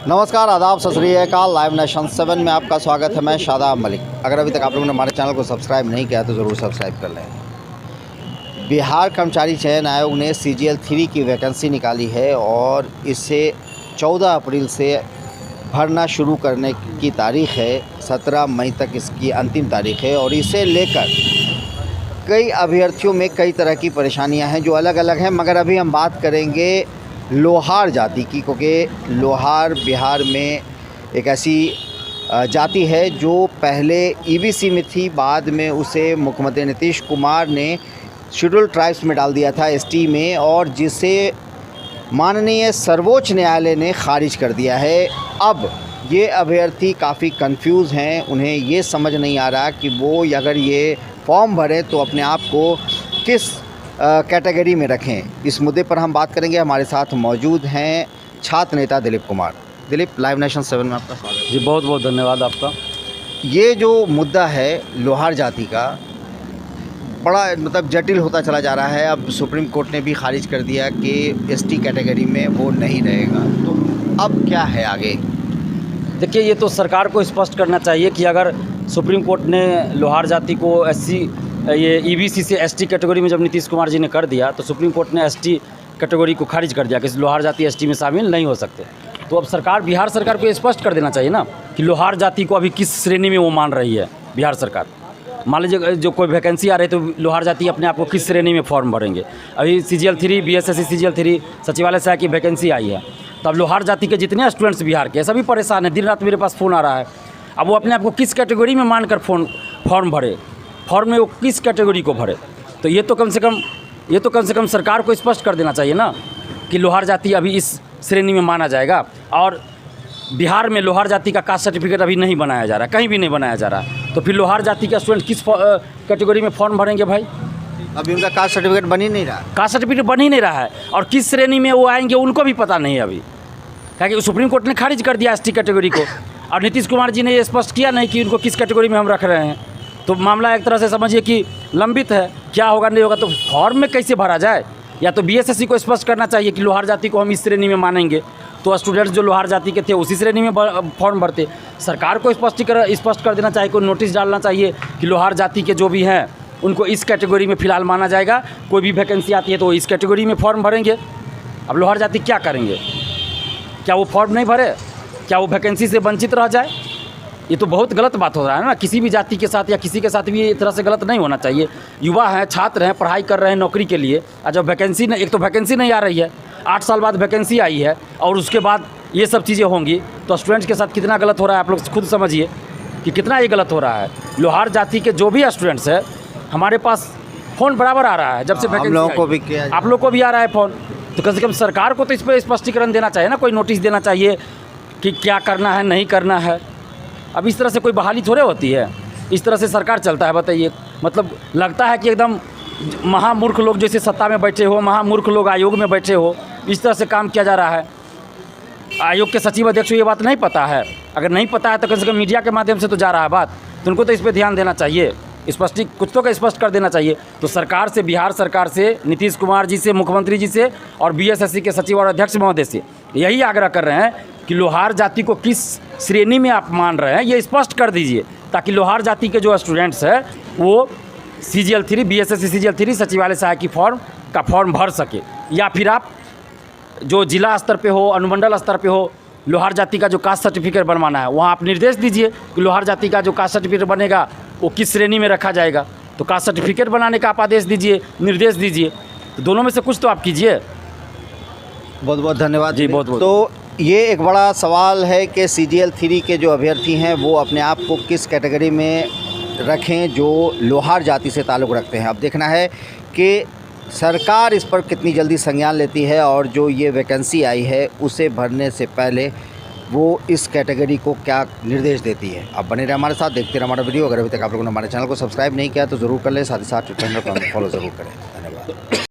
नमस्कार, आदाब, सत श्री अकाल। लाइव नेशन 7 में आपका स्वागत है। मैं शादाब मलिक। अगर अभी तक आप लोगों ने हमारे चैनल को सब्सक्राइब नहीं किया तो ज़रूर सब्सक्राइब कर लें। बिहार कर्मचारी चयन आयोग ने CGL 3 की वैकेंसी निकाली है और इसे 14 अप्रैल से भरना शुरू करने की तारीख़ है। 17 मई तक इसकी अंतिम तारीख़ है और इसे लेकर कई अभ्यर्थियों में कई तरह की परेशानियां हैं जो अलग अलग हैं, मगर अभी हम बात करेंगे लोहार जाति की, क्योंकि लोहार बिहार में एक ऐसी जाति है जो पहले EBC में थी, बाद में उसे मुख्यमंत्री नीतीश कुमार ने शेड्यूल ट्राइब्स में डाल दिया था, ST में, और जिसे माननीय सर्वोच्च न्यायालय ने खारिज कर दिया है। अब ये अभ्यर्थी काफ़ी कंफ्यूज हैं, उन्हें ये समझ नहीं आ रहा कि वो अगर ये फॉर्म भरें तो अपने आप को किस कैटेगरी में रखें। इस मुद्दे पर हम बात करेंगे। हमारे साथ मौजूद हैं छात्र नेता दिलीप कुमार। दिलीप, लाइव नेशन 7 में आपका स्वागत है। जी, बहुत बहुत धन्यवाद आपका। ये जो मुद्दा है लोहार जाति का, बड़ा जटिल होता चला जा रहा है। अब सुप्रीम कोर्ट ने भी खारिज कर दिया कि ST कैटेगरी में वो नहीं रहेगा, तो अब क्या है आगे? देखिए, ये तो सरकार को स्पष्ट करना चाहिए कि अगर सुप्रीम कोर्ट ने लोहार जाति को ये EBC से ST कैटेगरी में जब नीतीश कुमार जी ने कर दिया, तो सुप्रीम कोर्ट ने ST कैटेगरी को खारिज कर दिया कि लोहार जाति ST में शामिल नहीं हो सकते। तो अब बिहार सरकार को स्पष्ट कर देना चाहिए ना कि लोहार जाति को अभी किस श्रेणी में वो मान रही है। बिहार सरकार, मान लीजिए जो कोई वैकेंसी आ रही है तो लोहार जाति अपने आप को किस श्रेणी में फॉर्म भरेंगे। अभी CGL 3 BSSC CGL 3 सचिवालय से की वैकेंसी आई है, तो अब लोहार जाति के जितने स्टूडेंट्स बिहार के सभी परेशान हैं। दिन रात मेरे पास फ़ोन आ रहा है। अब वो अपने आप को किस कैटेगरी में मानकर फॉर्म भरे, फॉर्म में वो किस कैटेगरी को भरे। तो ये तो कम से कम सरकार को स्पष्ट कर देना चाहिए ना कि लोहार जाति अभी इस श्रेणी में माना जाएगा। और बिहार में लोहार जाति का कास्ट सर्टिफिकेट अभी नहीं बनाया जा रहा, कहीं भी नहीं बनाया जा रहा। तो फिर लोहार जाति का स्टूडेंट किस कैटेगरी में फॉर्म भरेंगे भाई? अभी उनका कास्ट सर्टिफिकेट बन ही नहीं रहा। कास्ट सर्टिफिकेट बन ही नहीं रहा है, और किस श्रेणी में वो आएंगे उनको भी पता नहीं है अभी, क्योंकि सुप्रीम कोर्ट ने खारिज कर दिया ST कैटेगरी को, और नीतीश कुमार जी ने ये स्पष्ट किया नहीं कि उनको किस कैटेगरी में हम रख रहे हैं। तो मामला एक तरह से समझिए कि लंबित है। क्या होगा नहीं होगा, तो फॉर्म में कैसे भरा जाए? या तो BSSC को स्पष्ट करना चाहिए कि लोहार जाति को हम इस श्रेणी में मानेंगे, तो स्टूडेंट्स जो लोहार जाति के थे उसी श्रेणी में फॉर्म भरते। सरकार को स्पष्ट कर देना चाहिए, कोई नोटिस डालना चाहिए कि लोहार जाति के जो भी हैं उनको इस कैटेगरी में फ़िलहाल माना जाएगा। कोई भी वैकेंसी आती है तो इस कैटेगरी में फॉर्म भरेंगे। अब लोहार जाति क्या करेंगे? क्या वो फॉर्म नहीं भरे? क्या वो वैकेंसी से वंचित रह जाए? ये तो बहुत गलत बात हो रहा है ना। किसी भी जाति के साथ या किसी के साथ भी ये तरह से गलत नहीं होना चाहिए। युवा हैं, छात्र हैं, पढ़ाई कर रहे हैं नौकरी के लिए, और जब वैकेंसी नहीं, एक तो वैकेंसी नहीं आ रही है, 8 साल बाद वैकेंसी आई है, और उसके बाद ये सब चीज़ें होंगी, तो स्टूडेंट्स के साथ कितना गलत हो रहा है। आप लोग खुद समझिए कि कितना ये गलत हो रहा है। लोहार जाति के जो भी स्टूडेंट्स हैं, हमारे पास फ़ोन बराबर आ रहा है जब से वैकेंसी, हम लोगों को भी किया, आप लोग को भी आ रहा है फ़ोन। तो कम से कम सरकार को तो इस पर स्पष्टीकरण देना चाहिए ना, कोई नोटिस देना चाहिए कि क्या करना है, नहीं करना है। अब इस तरह से कोई बहाली थोड़े होती है, इस तरह से सरकार चलता है? बताइए, मतलब लगता है कि एकदम महामूर्ख लोग जैसे सत्ता में बैठे हो, महामूर्ख लोग आयोग में बैठे हो, इस तरह से काम किया जा रहा है। आयोग के सचिव अध्यक्ष को ये बात नहीं पता है? अगर नहीं पता है तो कम से कम मीडिया के माध्यम से तो जा रहा है बात, तो उनको तो इस पर ध्यान देना चाहिए, कुछ तो का स्पष्ट कर देना चाहिए। तो सरकार से, बिहार सरकार से, नीतीश कुमार जी से, मुख्यमंत्री जी से और BSSC के सचिव और अध्यक्ष महोदय से यही आग्रह कर रहे हैं कि लोहार जाति को किस श्रेणी में आप मान रहे हैं, ये स्पष्ट कर दीजिए, ताकि लोहार जाति के जो स्टूडेंट्स हैं वो CGL 3 BSSC CGL 3 सचिवालय सहायक फॉर्म भर सके। या फिर आप जो जिला स्तर पे हो, अनुमंडल स्तर पे हो, लोहार जाति का जो कास्ट सर्टिफिकेट बनवाना है, वहाँ आप निर्देश दीजिए कि लोहार जाति का जो कास्ट सर्टिफिकेट बनेगा वो किस श्रेणी में रखा जाएगा। तो कास्ट सर्टिफिकेट बनाने का आप आदेश दीजिए, निर्देश दीजिए। तो दोनों में से कुछ तो आप कीजिए। बहुत बहुत धन्यवाद जी, बहुत बहुत। तो ये एक बड़ा सवाल है कि CGL 3 के जो अभ्यर्थी हैं वो अपने आप को किस कैटेगरी में रखें जो लोहार जाति से ताल्लुक़ रखते हैं। अब देखना है कि सरकार इस पर कितनी जल्दी संज्ञान लेती है, और जो ये वैकेंसी आई है उसे भरने से पहले वो इस कैटेगरी को क्या निर्देश देती है। अब बने रहे हमारे साथ, देखते रहे हमारा वीडियो। अगर अभी तक आप लोगों ने हमारे चैनल को सब्सक्राइब नहीं किया तो ज़रूर कर लें, साथ ही साथ ट्विटर पर फॉलो ज़रूर करें।